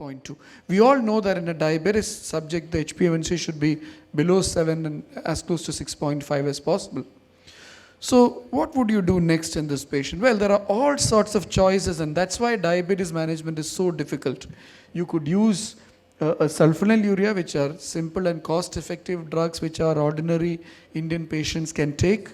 5.2. We all know that in a diabetic subject, the HbA1c should be below 7 and as close to 6.5 as possible. So what would you do next in this patient? Well, there are all sorts of choices, and that's why diabetes management is so difficult. You could use a sulfonylurea, which are simple and cost-effective drugs which our ordinary Indian patients can take.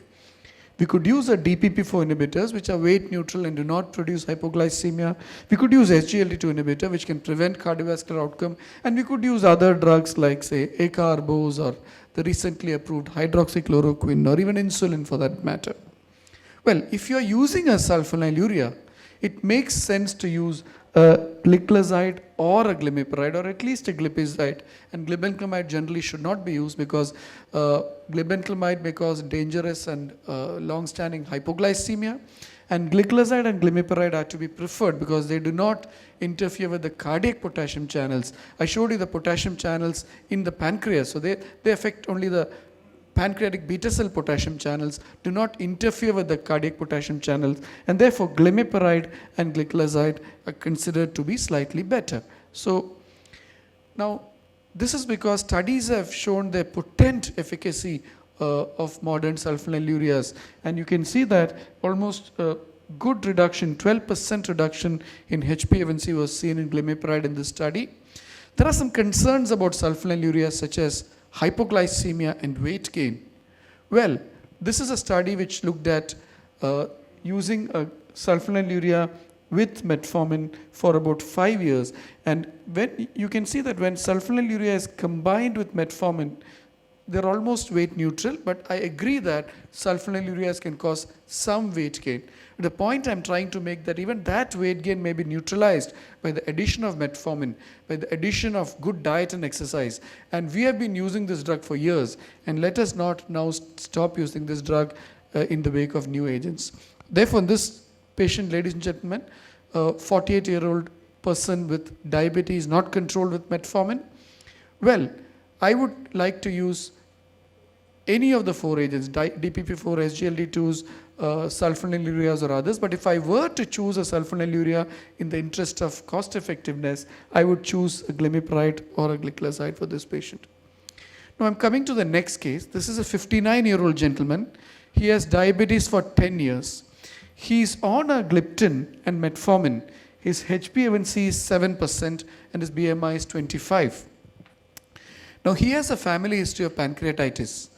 We could use a DPP-4 inhibitors, which are weight neutral and do not produce hypoglycemia. We could use SGLT2 inhibitor, which can prevent cardiovascular outcome. And we could use other drugs like, say, acarbose or the recently approved hydroxychloroquine or even insulin for that matter. Well, if you're using a sulfonylurea, it makes sense to use a gliclazide or a glimepiride or at least a glipizide, and glibenclamide generally should not be used because glibenclamide may cause dangerous and long-standing hypoglycemia, and gliclazide and glimepiride are to be preferred because they do not interfere with the cardiac potassium channels. I showed you the potassium channels in the pancreas, so they affect only the pancreatic beta cell potassium channels, do not interfere with the cardiac potassium channels, and therefore glimepiride and gliclazide are considered to be slightly better. So now this is because studies have shown the potent efficacy of modern sulfonylureas, and you can see that almost good reduction, 12% reduction in HbA1c was seen in glimepiride in this study. There are some concerns about sulfonylureas such as hypoglycemia and weight gain. Well, this is a study which looked at using a sulfonylurea with metformin for about 5 years, and when you can see that when sulfonylurea is combined with metformin, they're almost weight neutral, but I agree that sulfonylureas can cause some weight gain. The point I'm trying to make that even that weight gain may be neutralized by the addition of metformin, by the addition of good diet and exercise. And we have been using this drug for years, and let us not now stop using this drug in the wake of new agents. Therefore, in this patient, ladies and gentlemen, a 48-year-old person with diabetes not controlled with metformin, well, I would like to use any of the 4 agents, DPP-4, SGLT2s, sulfonylureas or others, but if I were to choose a sulfonylurea in the interest of cost effectiveness, I would choose a glimepiride or a gliclazide for this patient. Now I'm coming to the next case. This is a 59-year-old gentleman. He has diabetes for 10 years. He's on a gliptin and metformin. His HbA1c is 7% and his BMI is 25. Now he has a family history of pancreatitis,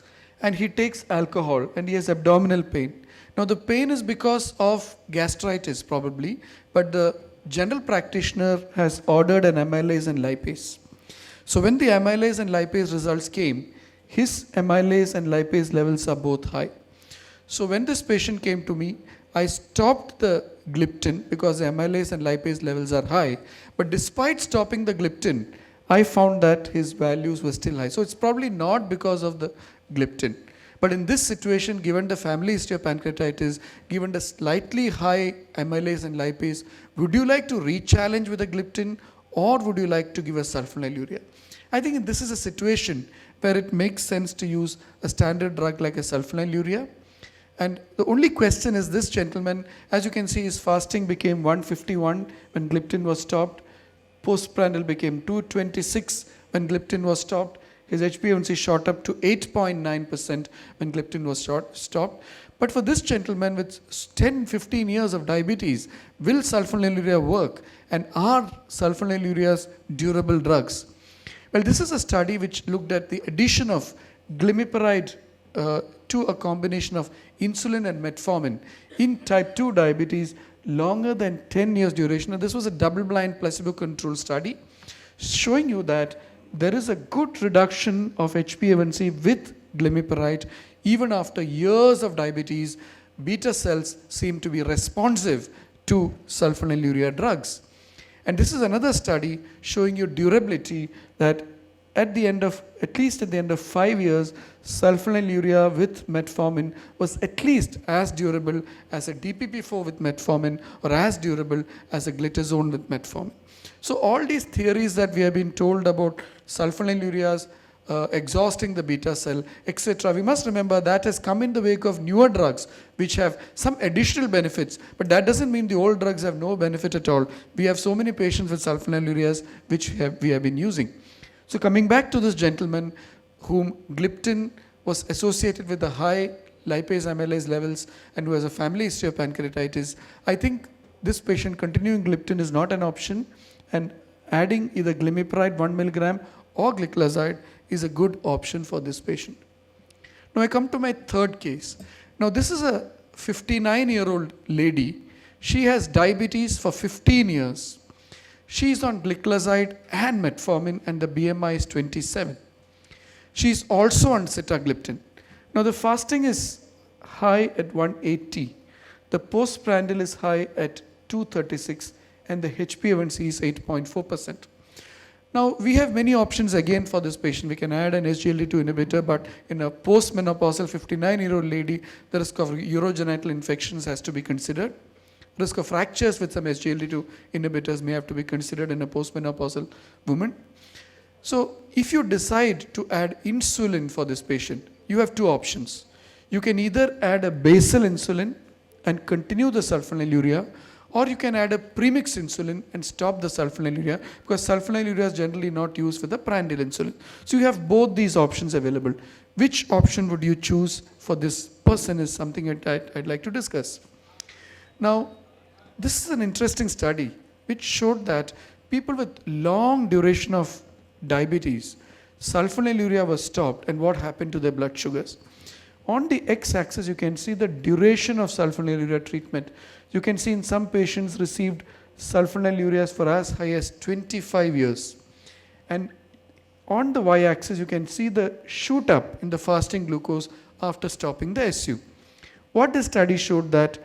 and he takes alcohol and he has abdominal pain. Now the pain is because of gastritis probably, but the general practitioner has ordered an amylase and lipase. So when the amylase and lipase results came, his amylase and lipase levels are both high. So when this patient came to me, I stopped the gliptin because the amylase and lipase levels are high, but despite stopping the gliptin, I found that his values were still high. So it's probably not because of the gliptin. But in this situation, given the family history of pancreatitis, given the slightly high amylase and lipase, would you like to re-challenge with a gliptin, or would you like to give a sulfonylurea? I think this is a situation where it makes sense to use a standard drug like a sulfonylurea. And the only question is this gentleman, as you can see, his fasting became 151 when gliptin was stopped. Postprandial became 226 when gliptin was stopped. His HbA1c shot up to 8.9% when gliptin was stopped. But for this gentleman with 10-15 years of diabetes, will sulfonylurea work? And are sulfonylureas durable drugs? Well, this is a study which looked at the addition of glimepiride to a combination of insulin and metformin in type 2 diabetes longer than 10 years duration. And this was a double-blind placebo-controlled study showing you that there is a good reduction of HbA1c with glimepiride even after years of diabetes. Beta cells seem to be responsive to sulfonylurea drugs. And this is another study showing you durability, that at least at the end of 5 years, sulfonylurea with metformin was at least as durable as a DPP-4 with metformin, or as durable as a glitazone with metformin. So all these theories that we have been told about sulfonylureas exhausting the beta cell, etc. We must remember that has come in the wake of newer drugs which have some additional benefits, but that doesn't mean the old drugs have no benefit at all. We have so many patients with sulfonylureas which we have been using. So coming back to this gentleman whom gliptin was associated with the high lipase amylase levels and who has a family history of pancreatitis, I think this patient continuing gliptin is not an option, and adding either glimepiride 1 milligram or gliclazide is a good option for this patient. Now I come to my third case. Now this is a 59-year-old lady. She has diabetes for 15 years. She is on gliclazide and metformin and the BMI is 27. She is also on sitagliptin. Now the fasting is high at 180. The postprandial is high at 236 and the HbA1c is 8.4%. Now we have many options again for this patient. We can add an SGLT2 inhibitor, but in a postmenopausal 59-year-old lady, the risk of urogenital infections has to be considered. Risk of fractures with some SGLT2 inhibitors may have to be considered in a postmenopausal woman. So if you decide to add insulin for this patient, you have two options. You can either add a basal insulin and continue the sulfonylurea, or you can add a premixed insulin and stop the sulfonylurea, because sulfonylurea is generally not used with the prandial insulin. So you have both these options available. Which option would you choose for this person is something I'd like to discuss. Now, this is an interesting study which showed that people with long duration of diabetes, sulfonylurea was stopped, and what happened to their blood sugars. On the x-axis, you can see the duration of sulfonylurea treatment. You can see in some patients received sulfonylureas for as high as 25 years. And on the y-axis, you can see the shoot up in the fasting glucose after stopping the SU. What the study showed that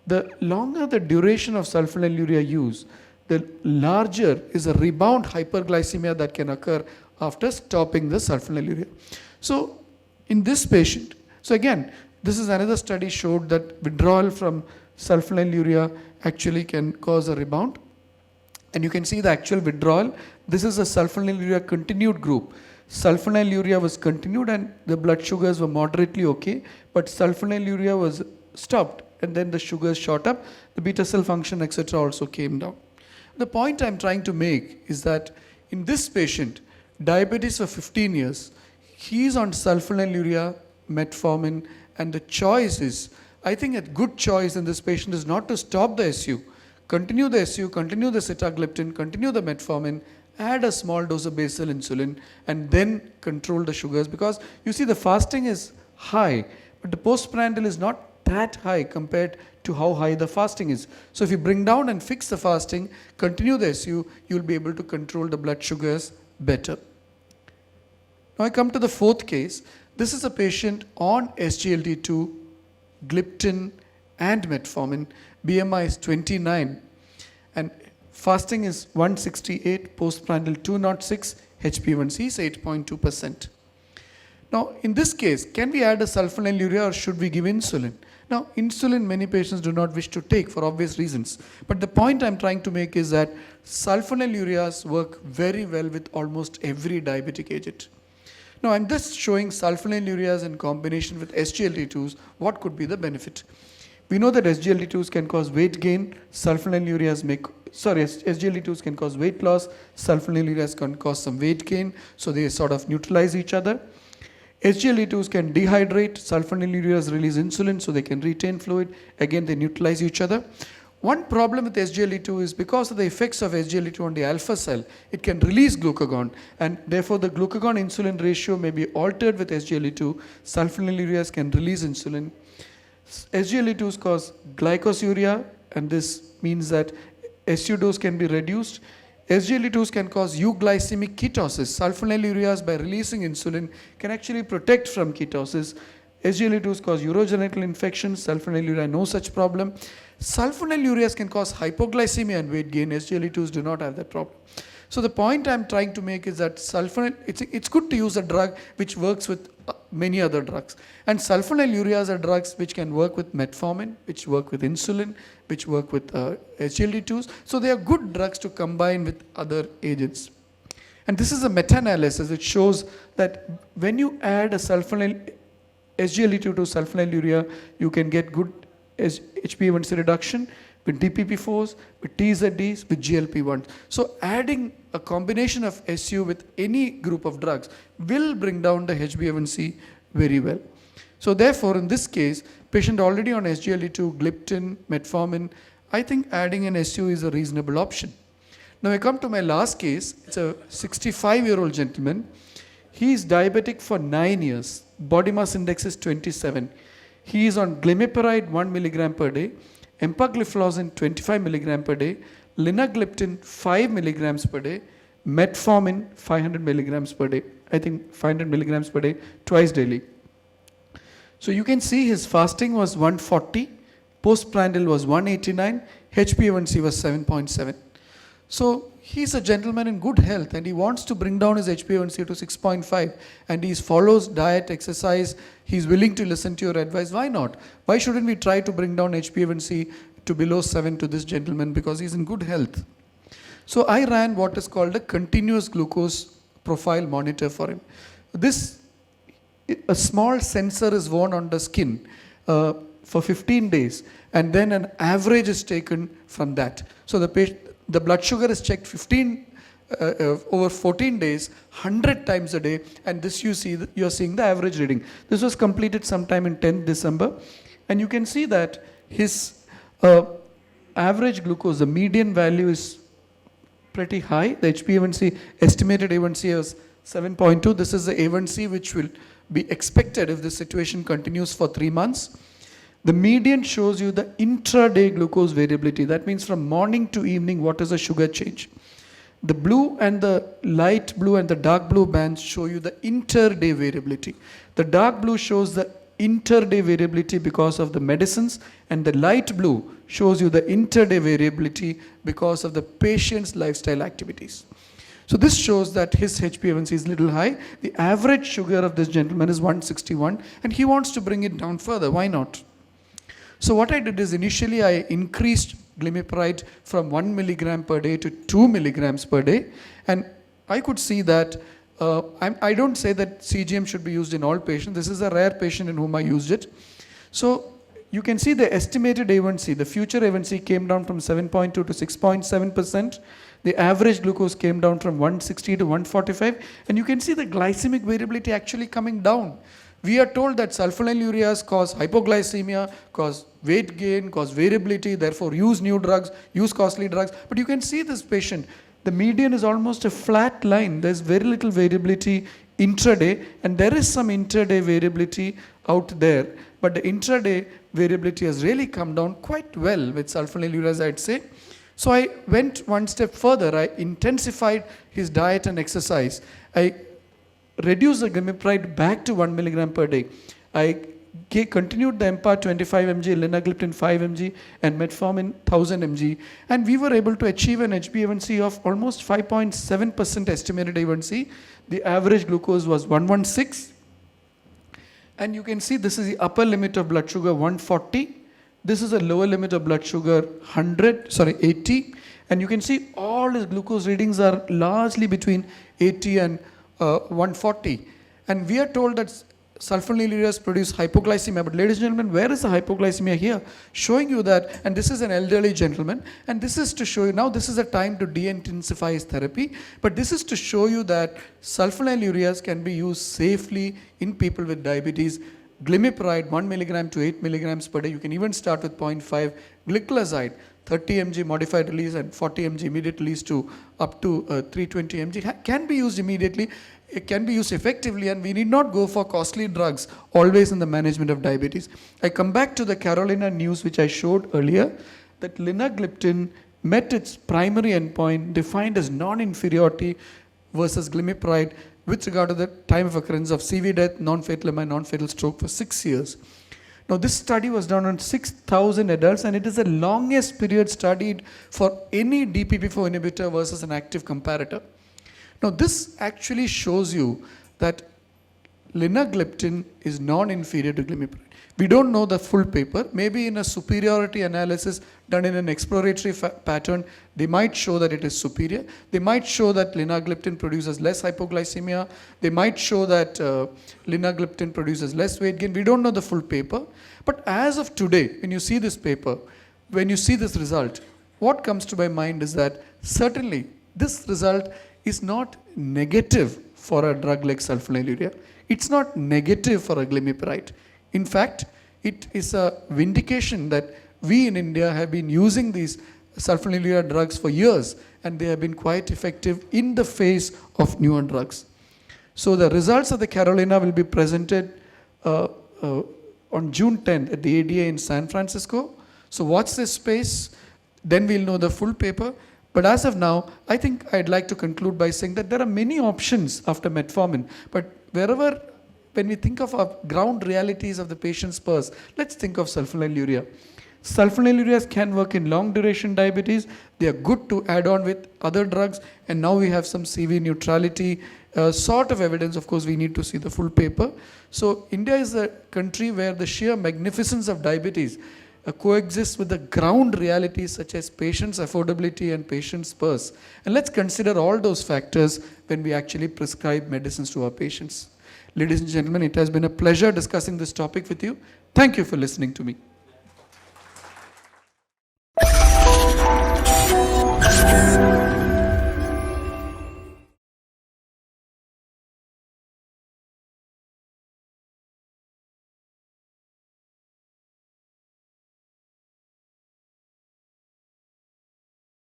the longer the duration of sulfonylurea use, the larger is a rebound hyperglycemia that can occur after stopping the sulfonylurea. So in this patient, so again, this is another study showed that withdrawal from sulfonylurea actually can cause a rebound. And you can see the actual withdrawal. This is a sulfonylurea continued group. Sulfonylurea was continued and the blood sugars were moderately okay, but sulfonylurea was stopped and then the sugars shot up, the beta cell function, etc. also came down. The point I'm trying to make is that in this patient, diabetes for 15 years, he is on sulfonylurea, metformin, and the choice is, I think a good choice in this patient is not to stop the SU, continue the SU, continue the sitagliptin, continue the metformin, add a small dose of basal insulin, and then control the sugars, because you see the fasting is high, but the postprandial is not that high compared to how high the fasting is. So if you bring down and fix the fasting, continue the SU, you'll be able to control the blood sugars better. Now I come to the fourth case. This is a patient on SGLT2, gliptin and metformin. BMI is 29 and fasting is 168, postprandial 206, HbA1c is 8.2%. Now in this case, can we add a sulfonylurea or should we give insulin? Now insulin many patients do not wish to take for obvious reasons, but the point I'm trying to make is that sulfonylureas work very well with almost every diabetic agent. Now I'm just showing sulfonylureas in combination with SGLT2s, what could be the benefit. We know that SGLT2s can cause weight gain, SGLT2s can cause weight loss, sulfonylureas can cause some weight gain, so they sort of neutralize each other. SGLT2s can dehydrate, sulfonylureas release insulin so they can retain fluid, again they neutralize each other. One problem with SGLT2 is because of the effects of SGLT2 on the alpha cell, it can release glucagon, and therefore the glucagon-insulin ratio may be altered with SGLT2. Sulfonylureas can release insulin. SGLT2s cause glycosuria, and this means that SU dose can be reduced. SGLT2s can cause euglycemic ketosis. Sulfonylureas, by releasing insulin, can actually protect from ketosis. SGLT2s cause urogenital infections. Sulfonylurea, no such problem. Sulfonylureas can cause hypoglycemia and weight gain. SGLT2s do not have that problem. So the point I'm trying to make is that it's good to use a drug which works with many other drugs. And sulfonylureas are drugs which can work with metformin, which work with insulin, which work with SGLT2s. So they are good drugs to combine with other agents. And this is a meta-analysis which shows that when you add a sulfonyl SGLT2 to sulfonylurea, you can get good HbA1c reduction with DPP4s, with TZDs, with GLP-1s. So adding a combination of SU with any group of drugs will bring down the HbA1c very well. So therefore, in this case, patient already on SGLT2, gliptin, metformin, I think adding an SU is a reasonable option. Now I come to my last case. It's a 65-year-old gentleman. He is diabetic for 9 years. Body mass index is 27. He is on glimepiride 1 milligram per day, empagliflozin 25 milligram per day, linagliptin 5 milligrams per day, metformin 500 milligrams per day. I think 500 milligrams per day, twice daily. So you can see his fasting was 140, postprandial was 189, HbA1c was 7.7. So he's a gentleman in good health and he wants to bring down his HbA1c to 6.5 and he follows diet, exercise, he's willing to listen to your advice. Why not? Why shouldn't we try to bring down HbA1c to below 7 to this gentleman, because he's in good health? So I ran what is called a continuous glucose profile monitor for him. A small sensor is worn on the skin for 15 days and then an average is taken from that. So the blood sugar is checked over 14 days, 100 times a day, and this you are seeing the average reading. This was completed sometime in 10th December, and you can see that his average glucose, the median value is pretty high. The HbA1c, estimated A1c is 7.2. This is the A1c which will be expected if the situation continues for 3 months. The median shows you the intraday glucose variability. That means from morning to evening, what is the sugar change? The blue and the light blue and the dark blue bands show you the interday variability. The dark blue shows the interday variability because of the medicines, and the light blue shows you the interday variability because of the patient's lifestyle activities. So this shows that his HbA1c is little high. The average sugar of this gentleman is 161 and he wants to bring it down further. Why not? So what I did is initially I increased glimepiride from 1 milligram per day to 2 milligrams per day, and I could see that I don't say that CGM should be used in all patients. This is a rare patient in whom I used it. So you can see the estimated A1C, the future A1C came down from 7.2 to 6.7%. The average glucose came down from 160 to 145, and you can see the glycemic variability actually coming down. We are told that sulfonylureas cause hypoglycemia, cause weight gain, cause variability, therefore use new drugs, use costly drugs. But you can see this patient, the median is almost a flat line. There's very little variability intraday, and there is some intraday variability out there. But the intraday variability has really come down quite well with sulfonylureas, I'd say. So I went one step further. I intensified his diet and exercise. I reduced the glimepiride back to 1 milligram per day. I continued the EMPA 25 mg, linagliptin 5 mg, and metformin 1000 mg. And we were able to achieve an HbA1c of almost 5.7% estimated A1c. The average glucose was 116. And you can see this is the upper limit of blood sugar 140. This is a lower limit of blood sugar 80. And you can see all his glucose readings are largely between 80 and 140. And we are told that sulfonylureas produce hypoglycemia. But ladies and gentlemen, where is the hypoglycemia here? Showing you that, and this is an elderly gentleman, and this is to show you, now this is a time to de-intensify his therapy, but this is to show you that sulfonylureas can be used safely in people with diabetes. Glimepiride 1 milligram to 8 milligrams per day. You can even start with 0.5. Gliclazide 30 mg modified release and 40 mg immediate release to up to 320 mg can be used immediately. It can be used effectively, and we need not go for costly drugs always in the management of diabetes. I come back to the Carolina news which I showed earlier, that linagliptin met its primary endpoint defined as non-inferiority versus glimepiride with regard to the time of occurrence of CV death, non-fatal MI, non-fatal stroke for 6 years. Now this study was done on 6,000 adults, and it is the longest period studied for any DPP4 inhibitor versus an active comparator. Now this actually shows you that linagliptin is non-inferior to glimepiride. We don't know the full paper. Maybe in a superiority analysis done in an exploratory pattern, they might show that it is superior. They might show that linagliptin produces less hypoglycemia. They might show that linagliptin produces less weight gain. We don't know the full paper. But as of today, when you see this paper, when you see this result, what comes to my mind is that certainly this result is not negative for a drug like sulfonylurea. It's not negative for a glimepiride. In fact, it is a vindication that we in India have been using these sulfonylurea drugs for years, and they have been quite effective in the face of newer drugs. So the results of the Carolina will be presented on June 10th at the ADA in San Francisco. So watch this space, then we'll know the full paper. But as of now, I think I'd like to conclude by saying that there are many options after metformin, but when we think of our ground realities of the patient's purse, let's think of sulfonylurea. Sulfonylureas can work in long duration diabetes. They are good to add on with other drugs, and now we have some CV neutrality sort of evidence. Of course, we need to see the full paper. So India is a country where the sheer magnificence of diabetes coexists with the ground realities such as patients' affordability and patients' purse. And let's consider all those factors when we actually prescribe medicines to our patients. Ladies and gentlemen, it has been a pleasure discussing this topic with you. Thank you for listening to me.